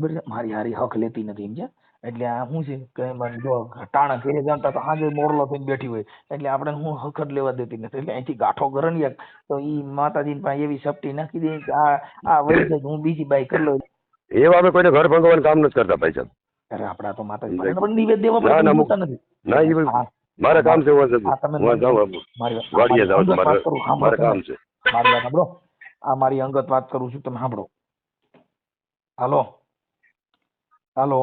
મારી હારી હક લેતી નથી સમજ્યા. એટલે આ શું છે કે જો ટાણા ઘેરે જતા તો હાજે મોરલો થઈને બેઠી હોય એટલે આપણે હું હક જ લેવા દેતી નથી. એટલે અહીંથી ગાંઠો કરે ને તો ઈ માતાજીની પાસે એવી સપટી નાખી દે કે આ વહી જાય હું બીજી બાઈ કરી લઉં. એવા અમે કોઈને ઘર ભંગવાનું કામ નથી કરતા ભાઈ સાહેબ. અરે આપડા તો માતાજી પણ નિવેદ દેવા પડે નથી. ના એ મારે કામ છે. હું જાઉં વાડીએ જાઉં છું. મારે કામ છે. મારી વાત સાંભળો. આ મારી અંગત વાત કરું છું, તમે સાંભળો. હાલો હાલો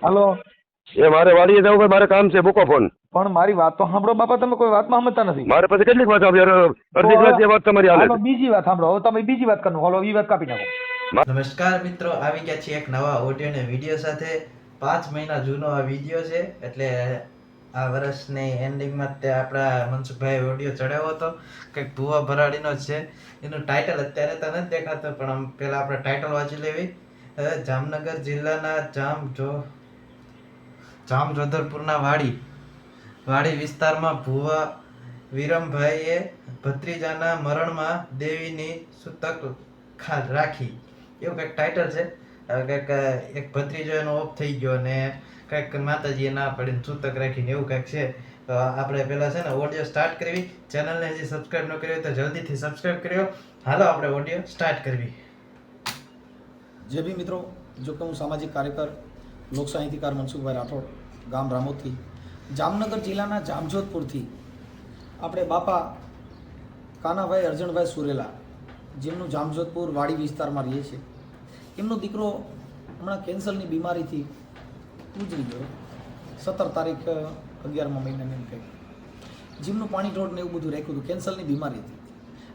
હાલો. એ મારે વાડીએ જવું, મારે કામ છે. મૂકો ફોન. પણ મારી વાત તો સાંભળો બાપા, તમે કોઈ વાતમાં સમજતા નથી. મારે પછી કેટલીક વાત અડધી કલાક જે વાત તમારી હાલે. બીજી વાત સાંભળો. હવે તમે બીજી વાત કરો. હાલો, એ વાત કાપી નાખો. નમસ્કાર મિત્રો, આવી ગયા છીએ એક નવા ઓડિયો ને વિડીયો સાથે. 5 મહિના જૂનો આ વિડીયો છે. એટલે આ વર્ષની એન્ડિંગમાં તે આપણા મનસુખભાઈ ઓડિયો ચડાવ્યો હતો, કંઈક ભૂવા ભરાડીનો જ છે. એનું ટાઇટલ અત્યારે તો નથી દેખાતું, પણ આમ પહેલાં આપણે ટાઇટલ વાંચી લેવી. જામનગર જિલ્લાના જામજોધરપુરના વાડી વિસ્તારમાં ભૂવા વિરમભાઈએ ભત્રીજાના મરણમાં દેવીની સૂતક રાખી, એવું કંઈક ટાઇટલ છે. કંઈક એક ભત્રીજો એનો ઓફ થઈ ગયો ને કંઈક માતાજીએ ના પડીને સૂતક રાખીને એવું કંઈક છે. તો આપણે પહેલાં છે ને ઓડિયો સ્ટાર્ટ કરવી. ચેનલને હજી સબસ્ક્રાઈબ ન કરી હોય તો જલ્દીથી સબસ્ક્રાઈબ કર્યો. હાલો આપણે ઓડિયો સ્ટાર્ટ કરવી. જે બી મિત્રો, જો કે હું સામાજિક કાર્યકર લોક સાહિત્યકાર મનસુખભાઈ રાઠોડ, ગામ રામોદથી, જામનગર જિલ્લાના જામજોધપુરથી આપણે બાપા કાનાભાઈ અર્જણભાઈ સુરેલા, જેમનું જામજોધપુર વાડી વિસ્તારમાં રહીએ છે, એમનો દીકરો હમણાં કેન્સરની બીમારીથી ગુજરી ગયો. 17 તારીખ 11મા મહિનાની એમ કંઈક જીમનું પાણી ઢોળ ને એવું બધું રાખ્યું હતું. કેન્સરની બીમારી હતી.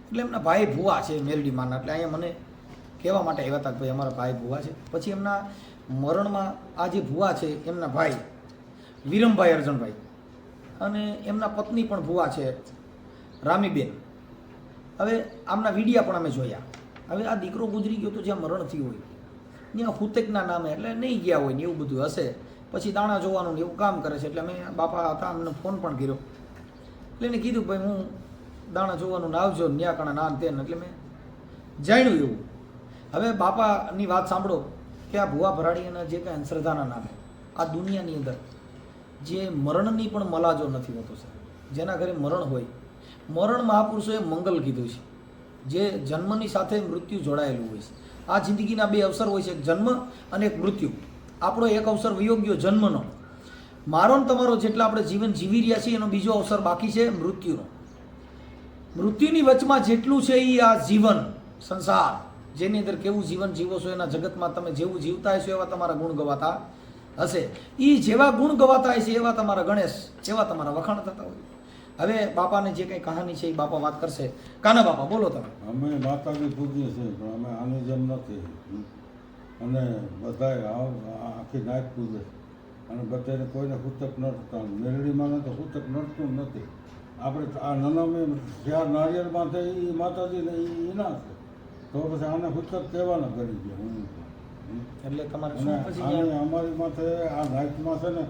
એટલે એમના ભાઈ ભુવા છે મેરડીમાંના, એટલે અહીંયા મને કહેવા માટે આવ્યા હતા કે ભાઈ અમારા ભાઈ ભુવા છે. પછી એમના મરણમાં આ જે ભુવા છે એમના ભાઈ વિરમભાઈ અર્જણભાઈ અને એમના પત્ની પણ ભુવા છે રામીબેન. હવે આમના વિડીયા પણ અમે જોયા. હવે આ દીકરો ગુજરી ગયો તો જ્યાં મરણ થયું હોય ત્યાં હુતેકના નામે એટલે નહીં ગયા હોય ને એવું બધું હશે. પછી દાણા જોવાનું ને એવું કામ કરે છે. એટલે અમે બાપા હતા, અમને ફોન પણ કર્યો. એટલે એને કીધું ભાઈ હું દાણા જોવાનું ને આવજો ન્યા કણા નાન તેને. એટલે મેં જાણ્યું એવું. હવે બાપાની વાત સાંભળો કે આ ભુવા ભરાડીના જે કંઈ અંધશ્રદ્ધાના નામે આ દુનિયાની અંદર જે મરણની પણ મલાજો નથી હોતો સર. જેના ઘરે મરણ હોય, મરણ મહાપુરુષોએ મંગલ કીધું છે. જે જન્મની સાથે મૃત્યુ જોડાયેલું હોય છે. આ જિંદગીના 2 અવસર હોય છે, એક જન્મ અને એક મૃત્યુ. આપણો એક અવસર વયો ગયો જન્મનો. મારો ને તમારો જેટલા આપણે જીવન જીવી રહ્યા છીએ એનો બીજો અવસર બાકી છે મૃત્યુનો. મૃત્યુની વચમાં જેટલું છે એ આ જીવન સંસાર, જેની અંદર કેવું જીવન જીવો છો એના જગતમાં તમે જેવું જીવતા હશો એવા તમારા ગુણ ગવાતા હશે. એ જેવા ગુણ ગવાતા હશે એવા તમારા ગણેશ, એવા તમારા વખાણ થતા હોય. હવે બાપાને જે કંઈ કહાની છે એ બાપા વાત કરશે. કાના બાપા બોલો તમે. અમે માતાજી પૂજીએ છીએ, પણ અમે આની જેમ નથી. અને બધાય આખી નાચ પૂજે અને બધાને કોઈને સૂતક નડતા. મેરડીમાં તો સૂતક નડતું નથી. આપણે આ નનામી જ્યાં નારિયેળ બાંધે એ માતાજીને એના છે, તો પછી આને સૂતક કહેવાના કરી ગયા. એટલે તમારે અમારી માથે આ નાચમાં છે ને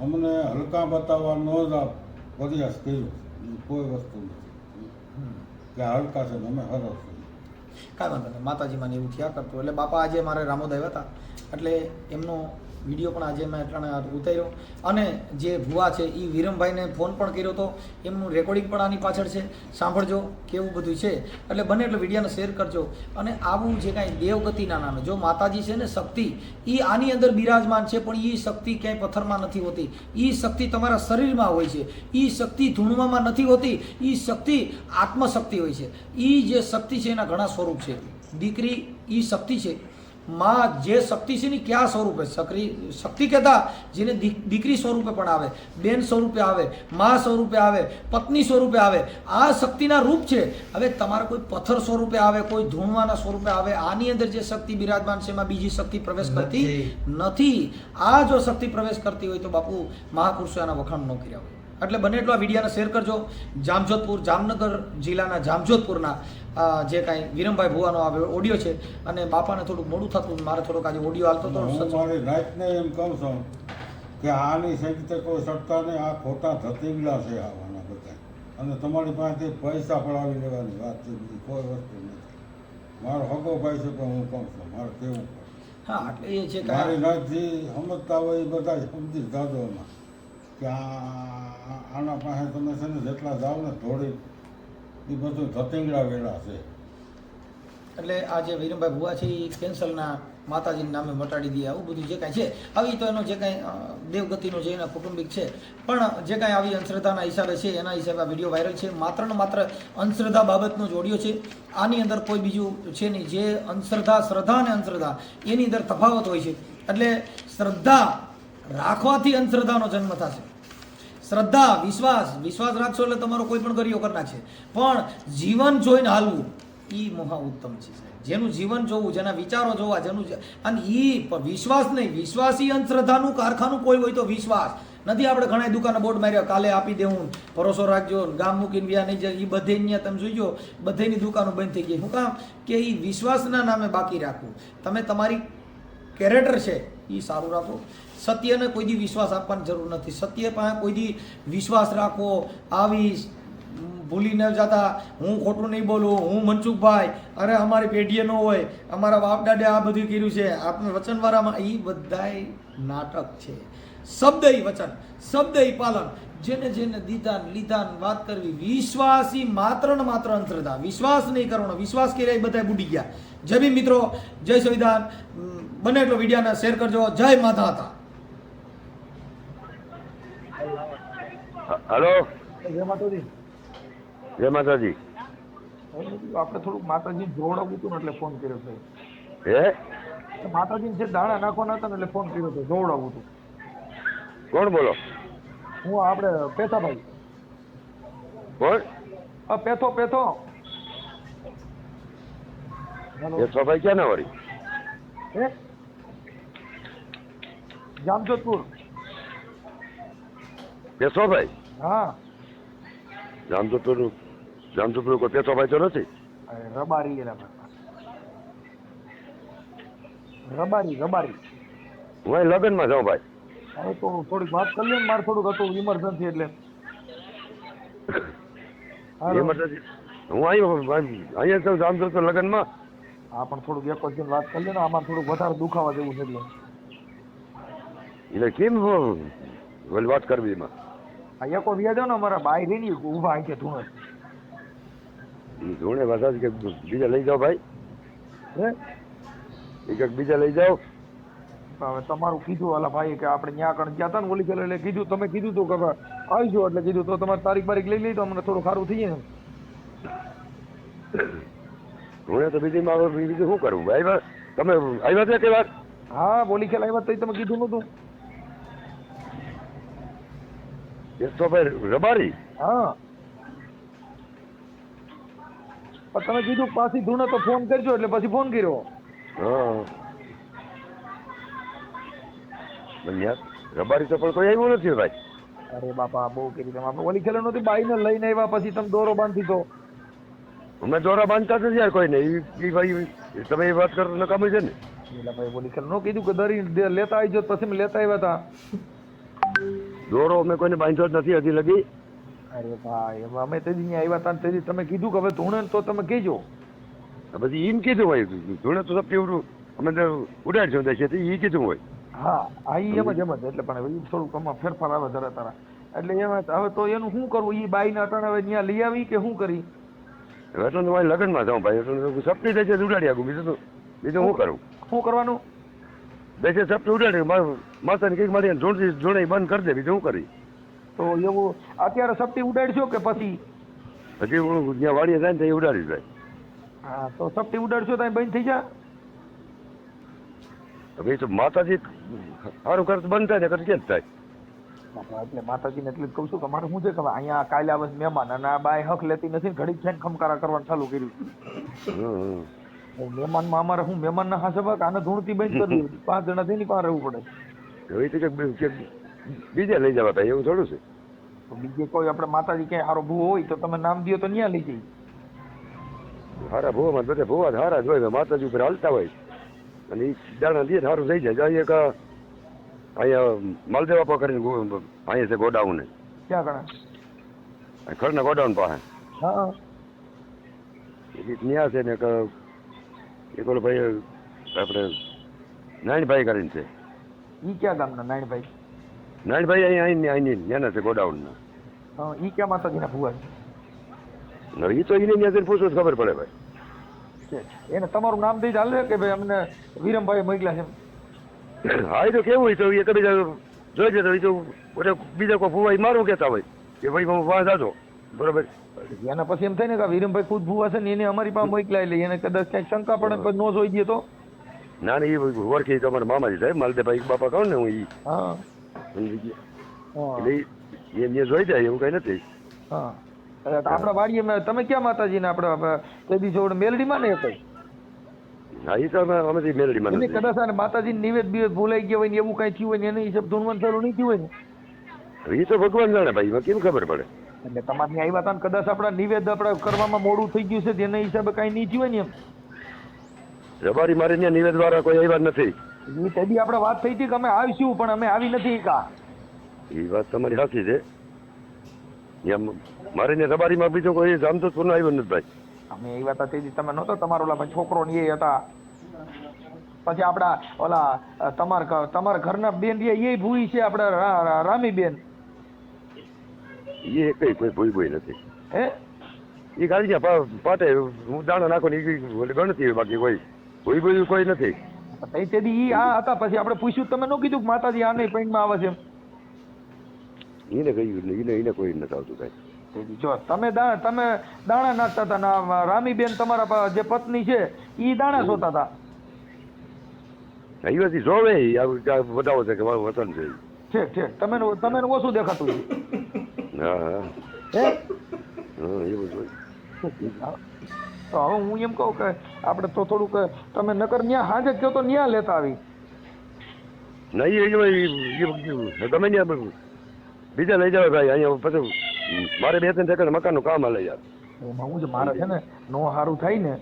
અમને હલકા બતાવવા ન જ આ પ્રયાસ કર્યો. કોઈ વસ્તુ નથી કે હલકા છે ને અમે હરસ. કાંઈ વાંધો નહીં, માતાજીમાં એવું થયા કરતું. એટલે બાપા આજે મારે રામોદ આવ્યા હતા, એટલે એમનો વિડીયો પણ આજે મેં એટલાને ઉતાર્યો. અને જે ભુવા છે એ વિરમભાઈને ફોન પણ કર્યો હતો. એમનું રેકોર્ડિંગ પણ આની પાછળ છે, સાંભળજો કેવું બધું છે. એટલે બને એટલે વિડીયોને શેર કરજો. અને આવું જે કાંઈ દેવગતિના નામે જો માતાજી છે ને શક્તિ, એ આની અંદર બિરાજમાન છે, પણ એ શક્તિ ક્યાંય પથ્થરમાં નથી હોતી. એ શક્તિ તમારા શરીરમાં હોય છે. એ શક્તિ ધૂણવામાં નથી હોતી. એ શક્તિ આત્મશક્તિ હોય છે. એ જે શક્તિ છે એના ઘણા સ્વરૂપ છે. દીકરી એ શક્તિ છે. માં જે શક્તિ છે ને કયા સ્વરૂપે શક્તિ કહેતા જેને દીકરી સ્વરૂપે પણ આવે, બેન સ્વરૂપે આવે, માં સ્વરૂપે આવે, પત્ની સ્વરૂપે આવે. આ શક્તિના રૂપ છે. હવે તમારે કોઈ પથ્થર સ્વરૂપે આવે, કોઈ ધૂણવાના સ્વરૂપે આવે, આની અંદર જે શક્તિ બિરાજમાન છે એમાં બીજી શક્તિ પ્રવેશ કરતી નથી. આ જો શક્તિ પ્રવેશ કરતી હોય તો બાપુ મહાપુરુષો એના વખાણ ન કર્યા હોય. એટલે બને એટલો આ વિડીયોને શેર કરજો. જામજોધપુર, જામનગર જિલ્લાના જામજોધપુરના જે કાંઈ વિરમભાઈ ભુવાનો આ ઓડિયો છે. અને બાપાને થોડુંક મોડું થતું, મારે થોડોક આજે ઓડિયો હાલતો હતો. મારી નાચને એમ કહું છું કે આની સંગીતે કોઈ સત્તા નહીં. આ ખોટા ધતીગલા છે આવવાના બધા. અને તમારી પાસેથી પૈસા પડાવી લેવાની વાત છે, બીજી કોઈ વસ્તુ નથી. મારો હગો ભાઈ છે પણ હું કહું છું મારે કેવું પડે. હા એટલે એ છે કે મારી નાથથી સમજતા હોય એ બધા સમજી દાદોમાં કે આના પાસે તમે છે ને જેટલા જાઓ ને થોડી એ બધું ધતિંગડા વેળા છે. એટલે આ જે વિરમભાઈ ભુવા છે એ કેન્સરના માતાજીના નામે મટાડી દે આવું બધું જે કાંઈ છે આવી તો એનો જે કાંઈ દેવગતિનો જે એના કુટુંબિક છે પણ જે કાંઈ આવી અંધશ્રદ્ધાના હિસાબે છે એના હિસાબે આ વિડીયો વાયરલ છે. માત્ર ને માત્ર અંધશ્રદ્ધા બાબતનો જ ઓડિયો છે. આની અંદર કોઈ બીજું છે નહીં. જે શ્રદ્ધા અને અંધશ્રદ્ધા એની અંદર તફાવત હોય છે. એટલે શ્રદ્ધા રાખવાથી અંધશ્રદ્ધાનો જન્મ થશે. શ્રદ્ધા વિશ્વાસ રાખશો એટલે તમારો કોઈ પણ કર્યો કરી નાખશે. પણ જીવન જોઈને હાલવું એ મહા ઉત્તમ છે. જેનું જીવન જોવું, જેના વિચારો જોવા, અને એ વિશ્વાસ નહીં. વિશ્વાસી અંધશ્રદ્ધાનું કારખાનું કોઈ હોય તો વિશ્વાસ નથી. આપણે ઘણા દુકાને બોર્ડ માર્યા કાલે આપી દેવું, ભરોસો રાખજો, ગામ મૂકીને વ્યા નહીં જાય. એ બધે અહીંયા તમે જોઈજો બધેની દુકાનો બંધ થઈ ગઈ. શું કામ કે એ વિશ્વાસના નામે બાકી રાખવું. તમે તમારી કેરેક્ટર છે એ સારું રાખો. સત્યને કોઈ દી વિશ્વાસ આપવાની જરૂર નથી. સત્ય પાસે કોઈ દી વિશ્વાસ રાખવો. આવીશ ભૂલી ન જતા, હું ખોટું નહીં બોલું, હું મનસુખભાઈ, અરે અમારી પેઢીએ ન હોય, અમારા બાપ દાદે આ બધું કર્યું છે, આપણે વચનવાળામાં એ બધાય નાટક છે. શબ્દ ઈ વચન, શબ્દ ઈ પાલન. જેને જેને દીધા લીધા વાત કરવી. વિશ્વાસી માત્ર ને માત્ર અંધશ્રદ્ધા. વિશ્વાસ નહીં કરવાનો. વિશ્વાસ કર્યા એ બધા બુડી ગયા. જય ભીમ મિત્રો, જય સંવિધાન. બને એટલો વિડીયોને શેર કરજો. જય માતા હતા. હલો, જય માતાજી. જય માતાજી. આપણે થોડુંક માતાજી જોડાવવું હતું ને એટલે ફોન કર્યો છે. હે માતાજીને જે દાણા નાખવાના હતા ને એટલે ફોન કર્યો હતો. જોડાવવું હતું. કોણ બોલો? હું આપણે પેથાભાઈ. કોણ? પેથો. એ સભાઈ ક્યાં ના વળી? હે જામજોધપુર. પેશોભાઈ? હા જામજોધપુર કોઈ પેશોભાઈ તો નથી? રબારી રબારી. હું અહીં લગ્નમાં જાઉં ભાઈ. હવે તો થોડીક વાત કરી લે ને. મારે થોડુંક હતું ઇમરજન્સી એટલે. એમરજન્સી? હું અહીંયા છું જામજોધપુર લગ્નમાં. હા પણ થોડુંક એક જ વાત કરી લે ને. આમાં થોડુંક વધારે દુખાવા જેવું છે એટલે કેમ વાત કરવી એમાં? આ એકો વ્યાજ ને અમારા બાઈ રેની ઉભા અહીં કે ધૂણે. ધૂણે પાછા કે બીજા લઈ જાઓ ભાઈ. હે એક બીજા લઈ જાઓ. હવે તમારું કીધું ઓલા ભાઈ કે આપણે ત્યાં કણ ગયા હતા ને ઓલી એટલે કીધું, તમે કીધું તું કે આવજો એટલે કીધું તો તમારે તારીખ લઈ લઈ તો અમને થોડું સારું થઈ જાય ને. ધૂણે તો બીજું શું કરવું ભાઈ? તમે આવ્યા છે કે વાત? હા બોલી ખેલ આવ્યા તો તમે કીધું નતું. ભાઈ રબારી? હા પણ તમે કીધું પાછી ધૂણે તો ફોન કરજો એટલે પછી ફોન કર્યો. હા રબારી તો પણ કોઈ આવ્યું નથી ભાઈ. અરે બાપા બહુ કરી તમે. આપણે ઓલી ખેલ નહોતી બાઈને લઈને આવ્યા પછી તમે દોરો બાંધી દો. અમે દોરા બાંધતા નથી યાર કોઈ નહીં. એ ભાઈ તમે એ વાત કરો નકામી છે ને. એટલે ભાઈ બોલી ખેલ નો કીધું કે દરી લેતા આવી જો પછી લેતા આવ્યા હતા. દોરો અમે કોઈને બાંધ્યો જ નથી હજી લગી. અરે ભાઈ અમે તેથી અહીંયા આવ્યા હતા તેથી તમે કીધું કે હવે ધૂણે તો તમે કહેજો. પછી એમ કીધું હોય ધૂણે તો સપટી અમે ઉડાડશું છે એ કીધું હોય. હા એમ જ એટલે પણ થોડુંક આમાં ફેરફાર આવે જરા તારા. એટલે એમાં હવે તો એનું શું કરવું? એ બાઈને અટાણે હવે ત્યાં લઈ આવી કે શું કરી? એટલે તો મારી લગ્નમાં જાઉં ભાઈ. એટલે સપટી થઈ છે ઉડાડી આગું. બીજું શું કરું? શું કરવાનું? બેસે સપટી ઉડાડી માતાને કંઈક મારી જોડે બંધ કરી દે. બીજું શું કરી? તો એવું અત્યારે સપટી ઉડાડશો કે પછી? હજી હું જ્યાં વાડીએ જાય ને ત્યાં ઉડાડી જાય. હા તો સપટી ઉડાડશો ત્યાં બંધ થઈ જાય. ભાઈ તો માતાજી સારું કરત બંધ થાય ને કરત કેમ થાય? એટલે માતાજીને એટલે જ કહું છું કે મારે શું છે કે અહીંયા કાલે આવે મહેમાન અને આ બાય હક લેતી નથી. ઘડીક થઈને ખમકારા કરવાનું ચાલુ કર્યું. મહેમાનમાં અમારે શું મહેમાનના હાથે ભાગ આને ધૂણતી બંધ કરી 5 જણા થઈને પાસે રહેવું પડે. બીજે લઈ જવા ભાઈ એવું થોડું છે. બીજે કોઈ આપણે માતાજી ક્યાંય સારો ભૂવો હોય તો તમે નામ દો તો ત્યાં લઈ જઈએ. સારા ભૂવામાં બધા ભૂવા સારા જ હોય. માતાજી ઉપર હાલતા હોય અને એ દાણા દે સારું થઈ જાય. એક અહીંયા માલદેવાપા કરીને અહીંયા છે ગોડાઉન. ક્યાં ગણા? ખરના ગોડાઉન પાસે. હા ત્યાં છે ને એક ઓલો ભાઈ આપણે નારાયણભાઈ કરીને છે. ઈ ક્યાં ગામના નારાયણભાઈ? નારાયણભાઈ અહીં ત્યાંના છે ગોડાઉનના. હા, ઈ ક્યાં માતાજીના ભુવા હવે એ તો એને ત્યાં જઈને પૂછો તો ખબર પડે ભાઈ. છે? એને તમારું નામ દઈ ચાલે કે ભાઈ અમને વિરમભાઈ મોકલ્યા છે? હા એ તો કેવું હોય તો એ કદી જોઈ જતો એ તો બધા બીજા કોઈ ફુવાઈ મારું કહેતા હોય કે ભાઈ હું વાહ જાતો બરોબર. એના પછી એમ થાય ને કે આ વિરમભાઈ ખુદ ભુવા છે ને એને અમારી પાસે મોકલ્યા એટલે એને કદાચ ક્યાંક શંકા પડે ને નો જોઈ દે તો? ના ના એ ઓળખી તો અમારા મામાજી સાહેબ માલદેભાઈ બાપા કહું ને હું એ હા સમજી ગયા. હા એટલે એ જોઈ જાય એવું કઈ નથી. હા. આપણા વાડીએ તમે ક્યાં માતાજીને આપણે તે દિવસે મેલડીમાં ને કઈ હા એ તો અમે મેલડીમાં એને નથી. કદાચ આને માતાજી નિવેદ બિવેદ ભૂલાઈ ગયા હોય ને એવું કઈ થયું હોય ને એને હિસાબ ધૂનવન ચાલુ નહીં થયું હોય ને એ તો ભગવાન જાણે ભાઈ એમાં કેમ ખબર પડે. એટલે તમારે ત્યાં આવ્યા હતા ને કદાચ આપણા નિવેદ આપણા કરવામાં મોડું થઈ ગયું છે તેના હિસાબે કઈ નહીં થયું હોય ને એમ રબારી મારે ત્યાં નિવેદ વાળા કોઈ આવ્યા નથી. એ તે દી આપણે વાત થઈ હતી કે અમે આવીશું પણ અમે આવી નથી કા એ વાત તમારી સાચી છે. ત્યાં મારે ત્યાં રબારીમાં બીજો કોઈ જામજોધપુરનો આવ્યો નથી ભાઈ. અમે આવ્યા હતા તે દી તમે નહોતો તમારો ઓલા છોકરો ને એ હતા પછી આપડા ઓલા તમારા ઘરના બેન એ ભૂઈ છે આપડા રામી બેન એ કઈ કોઈ ભૂઈ ભૂઈ નથી. હે એ ખાલી ત્યાં પાટે હું દાણા નાખો ને એ ગણતી હોય બાકી કોઈ ભૂઈ ભૂઈ કોઈ નથી. તે દી ઈ આ હતા પછી આપણે પૂછ્યું તમે ન કીધું કે માતાજી આ નહીં પૈણમાં આવે છે એમ? એને કહ્યું એને કોઈ નથી આવતું કાંઈ. તે દી જો તમે દાણા નાખતા હતા ને રામીબેન તમારા જે પત્ની છે ઈ દાણા સોતા હતા. એ વાત જોવે બતાવો છે કે મારું વતન છે. ઠીક તમે ઓછું દેખાતું છે. હા હા હે હા એવું જ હોય. તો હવે હું એમ કહું કે આપણે તો થોડુંક તમે નકર ન્યા હાજર કહો તો ન્યા લેતા આવી. નહીં એ ગમે ત્યાં બીજા લઈ જાવ ભાઈ અહીંયા પછી મારે 2-3 એકર મકાનનું કામ હાલે યાર. એમાં હું જ મારે છે ને નો સારું થાય ને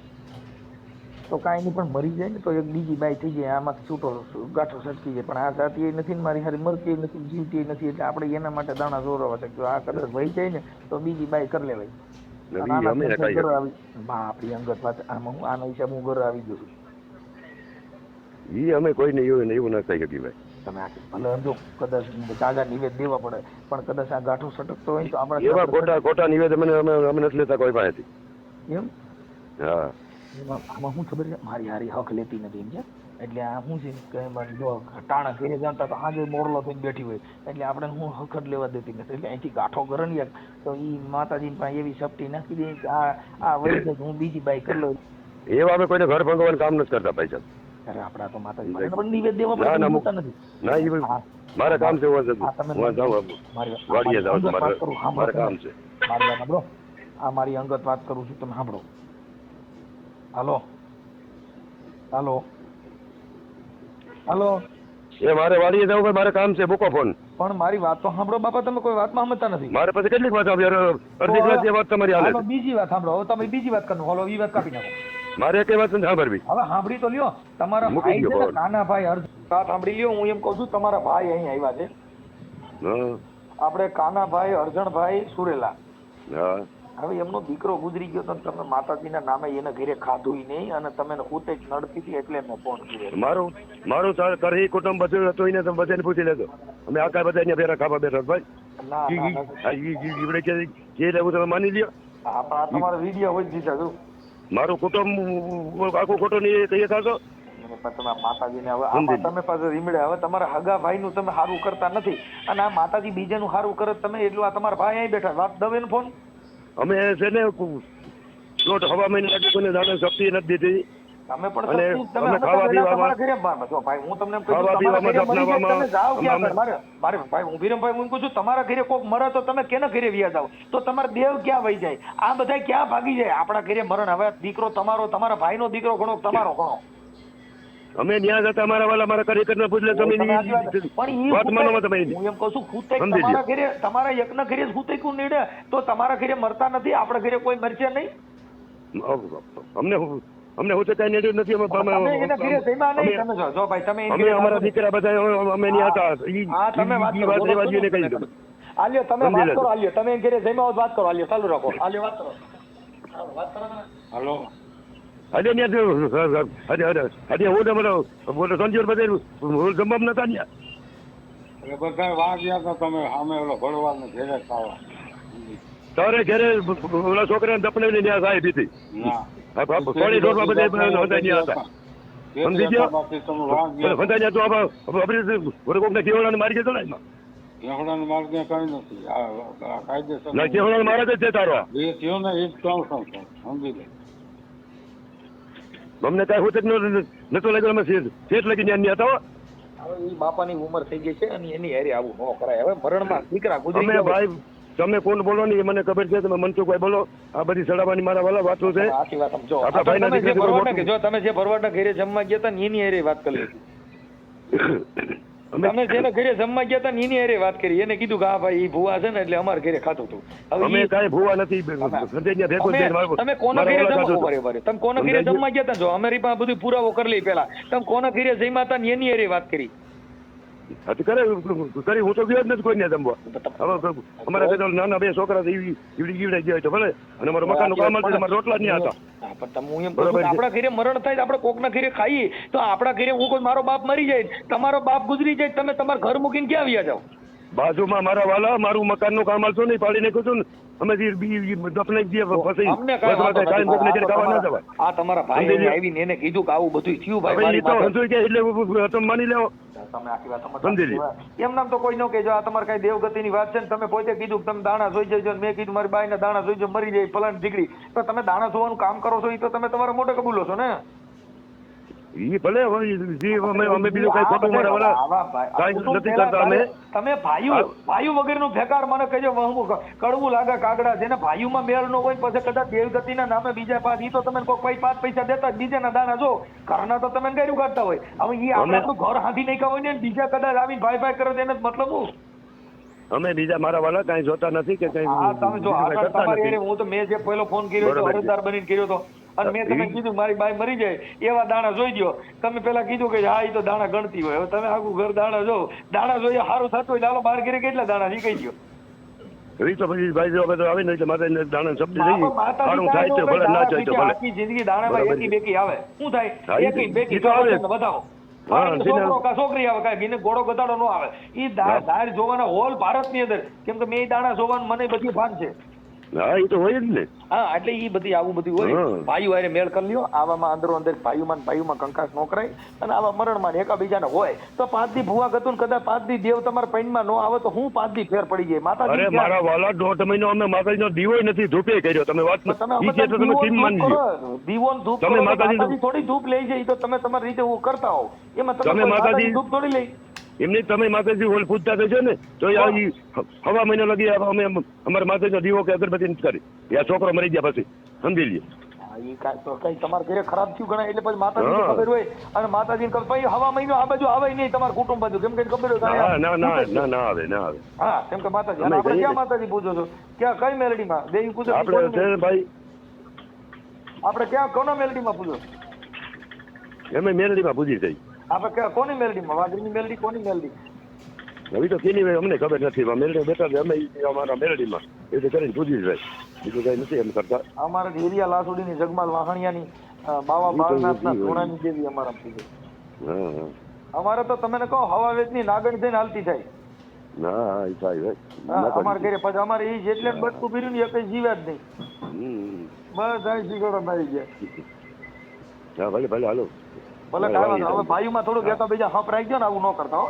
તો કાંઈ નહીં પણ મરી જાય ને તો એક બીજી બાઈ થઈ જાય આમાંથી છૂટો ગાંઠો સટકી જાય પણ આ જાતિ નથી ને મારી હારી મરતી નથી જીવતી નથી એટલે આપણે એના માટે દાણા જોરવા છે કે આ કદાચ વહી જાય ને તો બીજી બાઈ કરી લેવાય. આપણી અંગત વાત આમાં હું આના હિસાબ હું ઘરે આવી ગયો છું. એ અમે કોઈને એવું ના થઈ શકી ભાઈ. તમે આ ભલે સમજો કદાચ જાગા નિવેદ દેવા પડે પણ કદાચ આ ગાંઠો સટકતો હોય તો આપણે એવા ખોટા નિવેદ અમે નથી લેતા કોઈ પાસેથી. એમ હા આમાં શું ખબર છે મારી હારી હક લેતી નથી એમ છે એટલે આ શું છે કે જો ટાણા ઘેરે જાણતા તો આજે મોરલો થઈને બેઠી હોય એટલે આપણે હું હક જ લેવા દેતી નથી એટલે અહીંથી ગાંઠો ગરણીએ તો એ માતાજી પાસે એવી સપટી નાખી દે કે આ વળી જાય હું બીજી બાઈ કરી લઉં. એવા અમે કોઈને ઘર ભંગવાનું કામ નથી કરતા ભાઈ સાહેબ. અરે આપણા તો માતાજી પણ નિવેદ દેવા પડે નથી. ના એ મારે કામ છે હું જાઉં વાડીએ જાઉં મારે કામ છે. મારી વાત સાંભળો આ મારી અંગત વાત કરું છું તમે સાંભળો. હાલો હાલો હાલો એ મારે વાડીએ જાવ મારે કામ છે મૂકો ફોન. પણ મારી વાત તો સાંભળો બાપા તમે કોઈ વાતમાં સમજતા નથી. મારે પછી કેટલીક વાત આવી અડધી કલાક વાત તમારી હાલે. બીજી વાત સાંભળો હવે તમે બીજી વાત કરો હાલો એ વાત કાપી નાખો. મારે કઈ વાત નથી સાંભળવી. હવે સાંભળી તો લ્યો તમારા ભાઈ છે ને કાનાભાઈ અર્જુન વાત સાંભળી લ્યો હું એમ કહું છું તમારા ભાઈ અહીં આવ્યા છે આપણે કાનાભાઈ અર્જણભાઈ સુરેલા. હા હવે એમનો દીકરો ગુજરી ગયો તો તમે માતાજીના નામે એને ઘરે ખાધું નહીં અને તમે ઉતે જ નડતી હતી એટલે મેં ફોન કર્યો. મારું કરી કુટુંબ બધું હતું એને તમે બધાને પૂછી લેજો. અમે આખા બધા અહીંયા ફેરા ખાવા બેઠા ભાઈ જે લેવું તમે માની લ્યો. તમારો વિડીયો હોય દીધા છું મારું કુટુંબ આખું ખોટું નહીં કહીએ થશો તમે માતાજીને હવે તમે પાસે રીમડે હવે તમારા હગા ભાઈ નું તમે સારું કરતા નથી અને આ માતાજી બીજાનું સારું કરે તમે એટલું આ તમારા ભાઈ અહીં બેઠા વાત દવે ફોન અમે છે ને લોટ હવા મહિને લાગે કોઈને દાણા શક્તિ નથી દીધી. તમે પણ ખાવા પીવામાં ભાઈ હું તમને ભાઈ હું વિરમભાઈ હું કહું છું તમારા ઘરે કોક મરે તો તમે કેના ઘરે વ્યા જાવ તો તમારા દેવ ક્યાં વહી જાય આ બધા ક્યાં ભાગી જાય આપણા ઘરે મરણ હવે દીકરો તમારો તમારા ભાઈનો દીકરો ઘણો તમારો ઘણો અમે ન્યા જતા અમારા વાલા મારા કાર્યકર પૂછલે તમે વાત માનો તમે. હું એમ કહું છું તમારા ઘરે તમારા એકના ઘરે હુતેકું નીડે તો તમારા ઘરે મરતા નથી આપણા ઘરે કોઈ મરશે નહીં. અમને હું તો કઈ નેડ્યું નથી. અમે અમારા દીકરા બધા અમે ન્યા હતા. તમે વાત કરો આલ્યો તમે ઘરે જઈમાં વાત કરો આલ્યો ચાલુ રાખો આલ્યો વાત કરો હાલો હજે ત્યાં હજે હું સંજીવ બધે જમવા નતા ત્યાં એ બધા વાગ્યા હતા તમે સામે ઓલો ભળવાને ઘેરે ખાવા તારે ઘેરે ઓલા છોકરાને દપને ત્યાં સાહેબ હતી ના સોળી રોડમાં બધે હતા ત્યાં હતા સમજી ગયો બાકી તમે વાગ્યા બધા તો આપણે કોકને કેવડાને મારી જતો ને કેવડાને માર્ગે કઈ નથી આ કાયદેસર ના કેવડાને મારા જ છે તારો એ થયો ને એ જ કહું છું સમજી લે અમને કાંઈ હું નતો લાગ્યો અમે શેઠ લગી ત્યાં હતા હવે ઈ બાપાની ઉંમર થઈ ગઈ છે અને એની હારે આવું ન કરાય. હવે મરણમાં દીકરા ગુજરી અમે ગયા હોય. ભાઈ તમે કોણ બોલો નહીં મને ખબર છે તમે મનસુખભાઈ બોલો આ બધી સડાવાની મારા વાલા વાતો છે આખી વાત સમજો. આપણા ભાઈના તમે જે દીકરા ભરવાડના મોટું. જો તમે જે ભરવાડના ઘરે જમવા ગયા હતા ને એની હારે વાત કરી તમે જેના ઘરે જમવા ગયા હતા ને એની હારે વાત કરી. એને કીધું કે હા ભાઈ ઈ ભૂવા છે ને એટલે અમારા ઘરે ખાતું હતું. હવે અમે ઈ- કાંઈ ભૂવા નથી સંજયના ભેગો થઈને મારો- તમે કોના મારા ઘરે વાલા જમવા ખાતું ઉભા રહ્યો, તમે કોના ઘરે સમજાય જમવા ગયા હતા જો અમારી પાસે બધું પુરાવો કરી લઈ પેલા. તમે કોના ઘરે જમ્યા હતા ને એની હારે વાત કરી. હતું કરી હું તો ગયો જ નથી કોઈને જમવા હવે અમારા ઘરે નાના બે છોકરા છે ઈવડે ગયા તો ભલે અને અમારું મકાનનું કામ હતું અમારા રોટલા જ નહીં હતા હા, પણ તમે હું એમ કહું છું બરોબર કે છે. આપણા ઘરે મરણ થાય તો આપણે કોકના ઘરે ખાઈએ તો આપણા ઘરે હું કોઈ મારો બાપ મરી જાય તમારો બાપ ગુજરી જાય તમે તમારા ઘર મૂકીને ક્યાં આવ્યા જાઓ? બાજુમાં મારા વાલા મારું મકાનનું કામ હાલતું નહીં પાડી નાખ્યું હતું ને અમે દફનાઈ ગયા પછી અમને કાંઈ વાંધો નથી. કાયમ કોકને ઘરે ખાવા ના જવાય આ તમારા ભાઈ સમજી લ્યો. આવીને એને કીધું કે આવું બધું થયું ભાઈ હવે મારી એ તો માથે. હંસુઈ ગયા એટલે તમે માની લેવો તમે આખી વાત સમજતા સમજી લ્યો. નથી. એમ નામ તો કોઈ ન કહેજો આ તમારે કઈ દેવગતિની વાત છે ને તમે પોતે કીધું કે તમે દાણા જોઈ જજો ને મેં કીધું મારી બાઈને દાણા જોઈ જજો મરી જાય ફલાણ ઢીકડી તો તમે દાણા જોવાનું કામ કરો છો એ તો તમે તમારા મોઢે કબૂલો છો ને. ઈ ભલે હવે જે અમે બીજું કઈ ખોટું મારા વાલા આવા ભાઈ- કાંઈ કુટુંબ નથી પહેલા કરતા અમે. તમે ભાઈઓ વગરનું ફેકાર મને કહેજો હું કડવું લાગે કાગડા જેને ભાઈઓમાં મેળ ન હોય પછી કદાચ દેવગતિના નામે બીજા પાંચ ઈ તો તમે કોઈ 5 પૈસા દેતા જ બીજાના દાણા જો ઘરના તો તમે ગાયું કાઢતા હોય. હવે ઈ આપણે અમે- આપણું ઘર હાંધી નહીં હોય ને બીજા કદાચ આવીને ભાઈ ભાઈ કરે તો એને મતલબ હું અમે બીજા મારા વાલા કઈ જોતા નથી કે કઈ હા તમે જો બીજું કાંઈ આગળ કરતા તમારી નથી. હારે હું તો મેં જે પહેલો ફોન કર્યો હતો બરોબર છે. અરજદાર બનીને કર્યો હતો અને મેં તમે કીધું મારી બાઈ મરી જાય એવા દાણા જોઈ દો. તમે પેલા કીધું કે હા એ તો દાણા ગણતી હોય. હવે તમે આખું ઘર દાણા જો દાણા જોઈએ સારું થતું હોય લાલો બાર ઘરે કેટલા દાણા શીખાઈ ગયો. એ તો પછી ભાઈ જો બધું આવે ને એટલે માતા દાણા શબ્દ જઈએ માતાજી સારું થાય તો ભલે ના થાય તો ભલે આખી જિંદગી દાણામાં બરોબર એકી છે. બેકી આવે શું થાય હા, ઈ એકી તો- બેકી ઈ તો આવે. બતાવો હા, છોકરો કા છોકરી આવે કાંઈ ઘીને ઘોડો ગધાડો ન આવે. ઈ દાર જોવાના હોલ ભારતની અંદર કેમ કે મેં ઈ દાણા જોવાનું મને બધી ભાન છે. હા એ તો હોય જ ને હા એટલે ઈ બધી આવું બધું હોય. હા. ભાઈઓ હારે મેળ કરી લ્યો આવામાં અંદરો અંદર ભાઈઓમાં કંકાસ નો કરાય અને આવા મરણમાં ને એકાબીજાને હોય તો 5 દી ભૂવા ગતું ને કદાચ 5 દી દેવ તમારા પૈણમાં ન આવે તો હું 5 દી ફેર પડી જાય માતાજી અરે મારા વાલા 1.5 મહિનો અમે માતાજીનો દીવો નથી ધૂપે કર્યો તમે વાત તમે ઈ કે તો તમે સીમ માની લ્યો. દીવોન ધૂપ તમે કરો તો માતાજીનું- માતાજી થોડી ધૂપ લઈ જાય તો તમે તમારી રીતે હું કરતા હો એમાં તમે તમે કોઈ માતાજી- માતાજી ધૂપ થોડી લઈ. એમની તમે માતાજી હોલ પૂજતા થશો ને તો હવા મહિનો લગી અમે અમારા માતાજીનો દીવો કે અગરબત્તી નથી કરી આ છોકરો મરી ગયા પછી સમજી લ્યો. હા, ઈ કાંઈ તો કઈ તમારા ઘરે ખરાબ થયું ગણાય એટલે પછી માતાજીને હા. ખબર હોય અને માતાજીને ખબર પછી હવા મહિનો આ બાજુ આવે નહીં તમારું કુટુંબ બાજુ કેમ કે ખબર હોય કે ના અહીંયા ના ના પૂજે છે. ના ના આવે ના આવે હા કેમ કે માતાજી અને અમે આપણે કહીએ ક્યાં ને. માતાજી પૂજો છો ક્યાં કઈ મેલડીમાં દેવી પૂજો છો? આપણે છે ને ભાઈ આપણે ક્યાં કોના મેલડીમાં પૂજો અમે મેલડીમાં પૂજી થઈ આપણે ક્યાં કોની મેલડીમાં વાઘરીની મેલડી કોની મેલડી હવે તો કેની હોય અમને ખબર નથી મેલડી બેઠા છે અમે ઈ અમારા મેલડીમાં એ રીતે કરીને પૂજી જાય બીજું કઈ નથી એમ કરતા અમારે હિરિયા લાસુડીની જગમાલ વાહણિયાની બાવા બાળનાથના સોનાની દેવી અમારા પૂજો. હા હા અમારે તો તમે કહો હવા વેચની નાગણ થઈને હાલતી થાય. ના એ થાય હા અમારે ઘરે પછી અમારે એ જેટલે બટકું પીર્યું ને એ કઈ જીવ્યા જ નહીં બધા શીખોડો મારી ગયા. હા ભલે ભલે હાલો ભલે કાંઈ વાંધો નહીં. હવે ભાઈઓમાં થોડુંક એકા બીજા હપ રાખી દો ને આવું ન કરતા હો.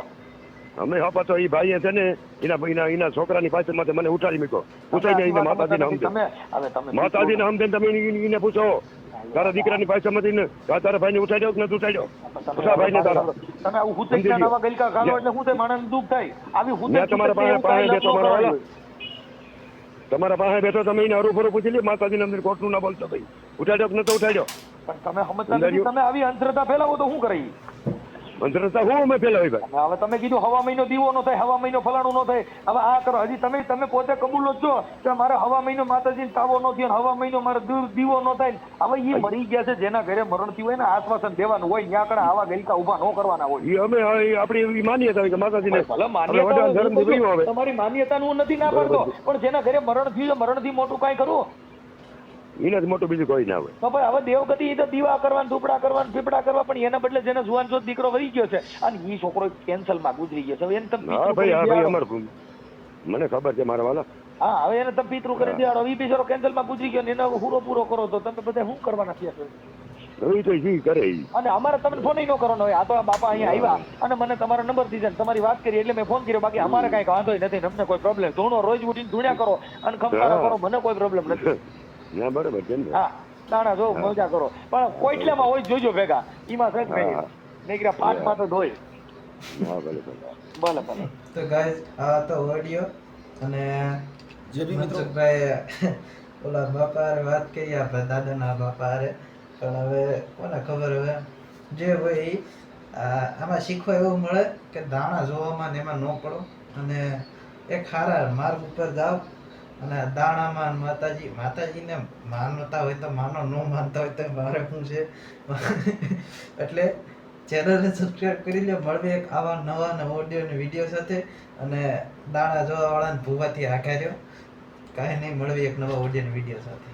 અમે હપા તો એ ભાઈએ છે ને એના છોકરાની પાછળ માટે મને ઉઠાડી મૂકો પૂછાઈ એને માતાજીને હમદે તમે હવે તમે માતાજીને હમદે તમે એને પૂછો તારા દીકરાની પાછળમાંથી ને તારા ભાઈને ઉઠાડ્યો કે નથી ઉઠાડ્યો પૂછા ભાઈને તારા તમે આવું હુતેક ના નવા ગલકા ખાલો એટલે હું તે માણસને દુઃખ થાય આવી હુતેક મેં તમારા પાસે બેઠો મારા વાળા તમારા પાસે બેઠો તમે એને હરું પૂછી લે માતાજીને અમને ખોટનું ના બોલતો ભાઈ ઉઠાડ્યો કે નતો ઉઠાડ્યો પણ તમે સમજતા નથી તમે આવી અંધશ્રદ્ધા ફેલાવો તો શું કરી અંધશ્રદ્ધા હું અમે ફેલાવી ભાઈ હવે તમે કીધું હવા મહિનો દીવો નો થાય હવા મહિનો ફલાણું નો થાય હવે આ કરો હજી તમે પોતે કબૂલો જ છો કે મારે હવા મહિનો માતાજીને તાવો નો થયો હવા મહિનો મારે દીવો નો થાય હવે એ મરી ગયા છે જેના ઘરે મરણ થયું હોય ને આશ્વાસન દેવાનું હોય ત્યાં આગળ આવા ગલકા ઉભા ન કરવાના હોય. એ અમે આપણી એવી માન્યતા હોય કે માતાજીને ભલે આપણે વડાના ધર્મથી માન્યતા ગયું હવે તમારી માન્યતાનું હું નથી ના પાડતો પણ જેના ઘરે મરણ થયું છે મરણથી મોટું કાંઈ કરવું એનાથી મોટું બીજું કોઈ ના હોય. તો ભાઈ હવે દેવગતિ તો દીવા કરવા ધૂપડા કરવા પીપડા કરવા, પણ એના બદલે જેને જુવાન જો દીકરો વહી ગયો છે અને ઈ છોકરો કેન્સલમાં ગુજરી ગયો છે, હવે એને તમે હા પિતૃ ભાઈ, હા કરી ભાઈ, દેવાડો. અમારે મને ખબર છે મારા વાલા. હા, હવે એને તમે પિતૃ કરી દેવાડો, ઈ બિચારો કેન્સલમાં ગુજરી ગયો ને એનો પૂરો પૂરો કરો તો તમે બધા શું કરવાના છે? હવે તો જી કરે ઈ. અને અમારે તમને ફોન ન કરવાનો હોય. આ તો આ બાપા અહીંયા આવ્યા અને મને તમારો નંબર દીધો, તમારી વાત કરી એટલે મેં ફોન કર્યો. બાકી અમારે કઈ વાંધો નથી, અમને કોઈ પ્રોબ્લેમ. ધૂણો રોજ ઉઠીને ધૂણ્યા કરો અને ખમકારા કરો, મને કોઈ પ્રોબ્લેમ નથી. ના બરાબર છે ને. હા, દાણા જો મજા કરો, પણ કોઈટલામાં હોય જોજો ભેગા. ઈમાં છે નહીં હા. મેં કીધા પાઠમાં તો ધોય. હા ભલે ભલે. ભલે ભલે. તો ગાઈઝ આ તો ઓડિયો અને જે બી મિત્રો મનસુખભાઈ ઓલા બાપા હારે વાત કરી, આપણા દાદાના બાપા હારે. પણ હવે કોને ખબર, હવે જે હોય ઈ આમાં શીખવા એવું મળે કે દાણા જોવામાં ને એમાં ન પડો અને એક સારા માર્ગ ઉપર જાઓ. અને દાણામાં માતાજીને માનતા હોય તો માનો, ન માનતા હોય તો મારે શું છે. એટલે ચેનલને સબસ્ક્રાઇબ કરી લો. મળવે એક આવા નવા નવા ઓડિયો અને વિડીયો સાથે. અને દાણા જોવા વાળાને ભૂવાથી આઘાર્યો કાંઈ નહીં, મળવી એક નવા ઓડિયો અને વિડીયો સાથે.